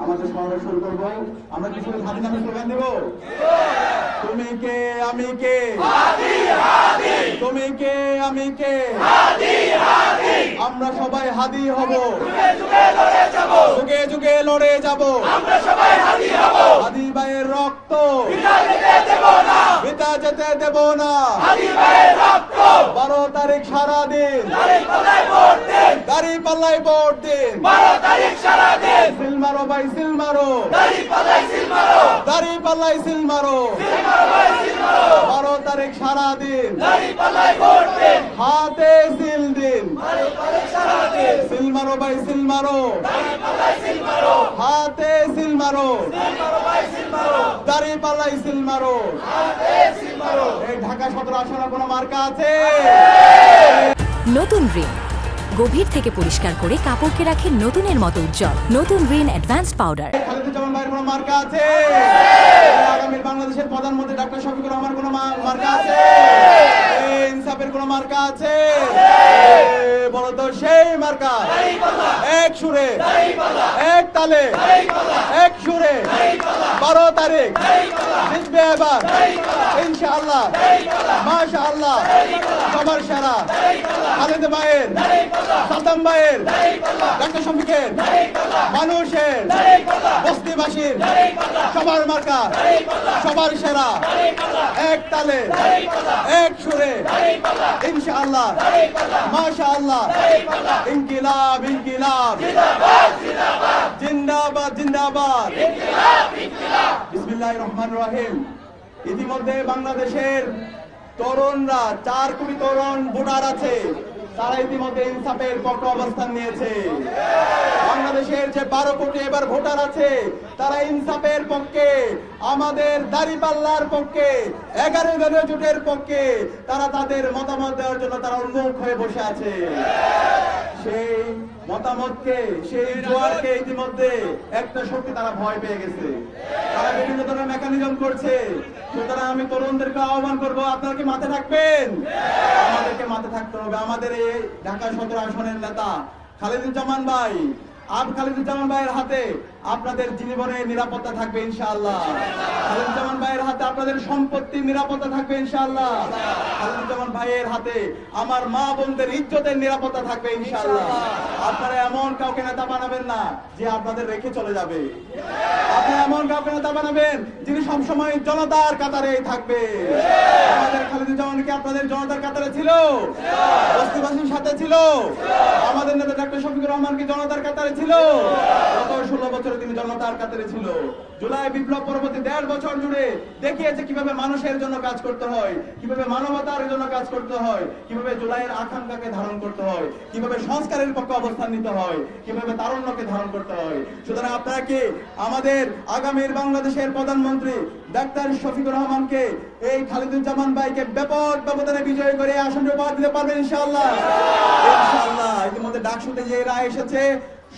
আমাদের সমাবেশ শুরু করবো। আমরা কিছু হাদি নামে স্লোগান দেব। তুমি কে আমি কে, তুমি কে আমি কে, আমরা সবাই হাদি হব, যুগে যুগে লড়ে যাব, হাদি ভাইয়ের রক্ত বিতা যেতে দেব না। 12 তারিখ সারাদিন দাঁড়িপাল্লায় ভোট দিন, সিল মারো ভাই সিল মারো, দাঁড়িপাল্লায় সিল মারো। 12 তারিখ সারাদিন হাতে সিল দিন, সিল মারো ভাই সিল মারো, হাতে সিল মারো, দাঁড়িপাল্লায় সিল মারো। এই ঢাকা 17 আসনে কোনো মার্কা আছে? নতুন রিন গভীর থেকে পরিষ্কার করে কাপড়কে রাখে নতুনের মতো উজ্জ্বল। নতুন রিন অ্যাডভান্সড পাউডার। খালেদুজ্জামান ভাইয়ের কোনো মার্কা আছে? আগামী বাংলাদেশের প্রধানমন্ত্রী ডক্টর শফিকুর রহমান কোনো মার্কা আছে? ইনসাফের কোনো মার্কা আছে? বলো তো সেই মার্কা। এক সুরে এক তালে এক সুরে 12 তারিখ জিতবে এবার ইনশাআল্লাহ, মাশাআল্লাহ। সবার সেরা খালেদ ভাইয়ের, সাদ্দাম ভাইয়ের, ডক্টর শফিকের, মানুষের, বস্তিবাসীর সবার মার্কা, সবার সেরা। এক তালে এক সুরে ইনশাআল্লাহ, মাশাআল্লাহ। ইনকিলাব ইনকিলাব জিন্দাবাদ জিন্দাবাদ। বিসমিল্লাহির রহমানির রহিম। ইতিমধ্যে বাংলাদেশের তরুণরা 4 কোটি তরুণ ভোটার আছে, তারা ইতিমধ্যে ইনসাফের পক্ষে অবস্থান নিয়েছে। বাংলাদেশের যে 12 কোটি এবার ভোটার আছে, তারা ইনসাফের পক্ষে, আমাদের দাঁড়িপাল্লার পক্ষে, 11 দলীয় জোটের পক্ষে তারা তাদের মতামত দেওয়ার জন্য তারা উন্মুখ হয়ে বসে আছে। সেই মতামতকে, সেই জোয়ারকে ইতিমধ্যে একটা শক্তি তারা ভয় পেয়ে গেছে, তারা বিভিন্ন ধরনের মেকানিজম করছে। সুতরাং আমি তরুণদেরকে আহ্বান করবো, আপনারা কি মাঠে থাকবেন? আমাদেরকে মাঠে থাকতে হবে। আমাদের এই ঢাকা 17 আসনের নেতা খালেদুজ্জামান ভাই, খালেদুজ্জামান ভাইয়ের হাতে আপনাদের জীবনের নিরাপত্তা থাকবে ইনশাআল্লাহ। খালেদুজ্জামান ভাইয়ের হাতে আপনাদের সম্পত্তির নিরাপত্তা থাকবে ইনশাআল্লাহ। খালেদুজ্জামান ভাইয়ের হাতে আমার মা বোনদের ইজ্জতের নিরাপত্তা থাকবে ইনশাআল্লাহ। আপনারা এমন কাউকে নেতা বানাবেন না যে আপনাদের রেখে চলে যাবে। আপনারা এমন কাউকে নেতা বানাবেন যিনি সবসময় জনতার কাতারে থাকবে। আমাদের খালেদুজ্জামান কি আপনাদের জনতার কাতারে ছিল? বস্তিবাসীর সাথে ছিল? আমাদের নেতা ডক্টর শফিকুর রহমান কি জনতার কাতারে ছিল? গত 16 বছর তিনি জনতার কাতারে ছিল। জুলাই বিপ্লব পরবর্তী 1.5 বছর জুড়ে দেখিয়েছে কিভাবে মানুষের জন্য কাজ করতে হয়, কিভাবে মানবতার জন্য কাজ করতে হয়, কিভাবে জুলাইয়ের আকাঙ্ক্ষাকে ধারণ করতে হয়, কিভাবে সংস্কারের পক্ষে অবস্থান নিতে হয়, কিভাবে তারুণ্যকে ধারণ করতে হয়। সুতরাং আপনারা কি আমাদের আগামীর বাংলাদেশের প্রধানমন্ত্রী ডাক্তার শফিকুর রহমানকে, এই খালেদুজ্জামান ভাইকে ব্যাপক ব্যবধানে বিজয়ী করে আসনে উপহার দিতে পারবেন ইনশাআল্লাহ? ইনশাআল্লাহ। ইতিমধ্যে ডাকসুতে যে রায় এসেছে,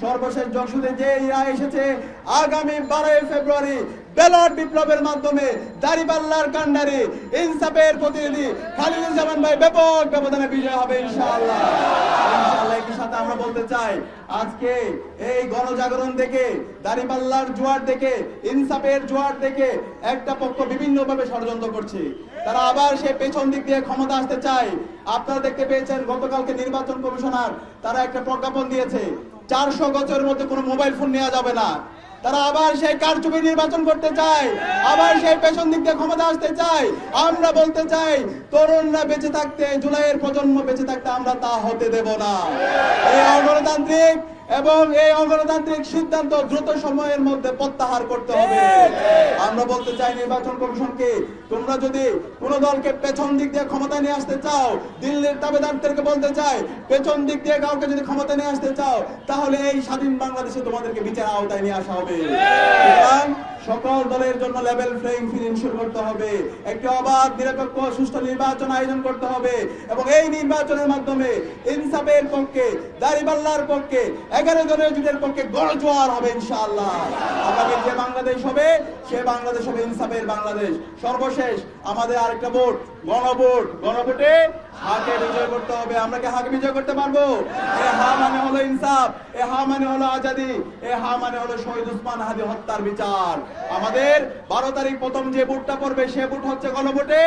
সর্বশেষ জনসুদে যে রায় এসেছে, আগামী 12 ফেব্রুয়ারি ব্যালট বিপ্লবের মাধ্যমে দাঁড়িপাল্লার কান্ডারি ইনসাফের প্রতিনিধি খালেদুজ্জামান ভাই ব্যাপক ব্যবধানে বিজয় হবে ইনশাআল্লাহ। ইনশাআল্লাহ। একই সাথে আমরা বলতে চাই, আজকে এই গণজাগরণ দেখে, দাঁড়িপাল্লার জোয়ার দেখে, ইনসাফের জোয়ার দেখে একটা পক্ষ বিভিন্ন ভাবে ষড়যন্ত্র করছে। তারা আবার সেই পেছন দিক দিয়ে ক্ষমতা আসতে চায়। আপনারা দেখতে পেয়েছেন গতকালকে নির্বাচন কমিশনার তারা একটা প্রজ্ঞাপন দিয়েছে, 400 গজের মধ্যে কোনো মোবাইল ফোন নেওয়া যাবে না। তারা আবার সেই কারচুপি নির্বাচন করতে চায়, আবার সেই পেছন দিক দিয়ে ক্ষমতা আসতে চায়। আমরা বলতে চাই, তরুণরা বেঁচে থাকতে, জুলাইয়ের প্রজন্ম বেঁচে থাকতে আমরা তা হতে দেব না। এই অগণতান্ত্রিক এবং এই অগণতান্ত্রিক সিদ্ধান্ত দ্রুত সময়ের মধ্যে প্রত্যাহার করতে হবে। আমরা বলতে চাই নির্বাচন কমিশনকে, তোমরা যদি কোন দলকে পেছন দিক দিয়ে ক্ষমতা নিয়ে আসতে চাও, দিল্লির তাবেদারদেরকে বলতে চাই, পেছন দিক দিয়ে কাউকে যদি ক্ষমতা নিয়ে আসতে চাও, তাহলে এই স্বাধীন বাংলাদেশে তোমাদেরকে বিচার আওতায় নিয়ে আসা হবে। সকল দলের জন্য লেভেল প্লেইং ফিল্ড ইনশিওর করতে হবে, একটি অবাধ, নিরপেক্ষ, সুষ্ঠু নির্বাচন আয়োজন করতে হবে এবং এই নির্বাচনের মাধ্যমে ইনসাফের পক্ষে, দাঁড়িপাল্লার পক্ষে, 11 দলীয় জোটের পক্ষে গণজোয়ার হবে ইনশাআল্লাহ। আগামী যে বাংলাদেশ হবে, সে বাংলাদেশ হবে ইনসাফের বাংলাদেশ। সর্বশেষ আমাদের আরেকটা ভোট, গণভোট। গণভোটে হাকে বিজয় করতে হবে। আমরা কি হাকে বিজয় করতে পারবো? এ হা মানে হলো ইনসাফ, এ হা মানে হলো আজাদি, এ হা মানে হলো শহীদ উসমান হাদি হত্যার বিচার। আমাদের 12 তারিখ প্রথম যে ভোটটা পড়বে সে ভোট হচ্ছে গণভোটে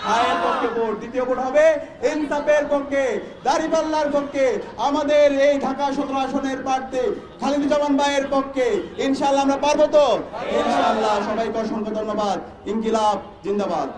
হায়ের পক্ষে ভোট, দ্বিতীয় ভোট হবে ইনসাফের পক্ষে, দাঁড়িপাল্লার পক্ষে, আমাদের এই ঢাকা 17 আসনের প্রার্থী খালিদুজ্জামান ভাইয়ের পক্ষে। ইনশাআল্লাহ আমরা পারবো তো? ইনশাআল্লাহ। সবাইকে অসংখ্য ধন্যবাদ। ইনকিলাব জিন্দাবাদ।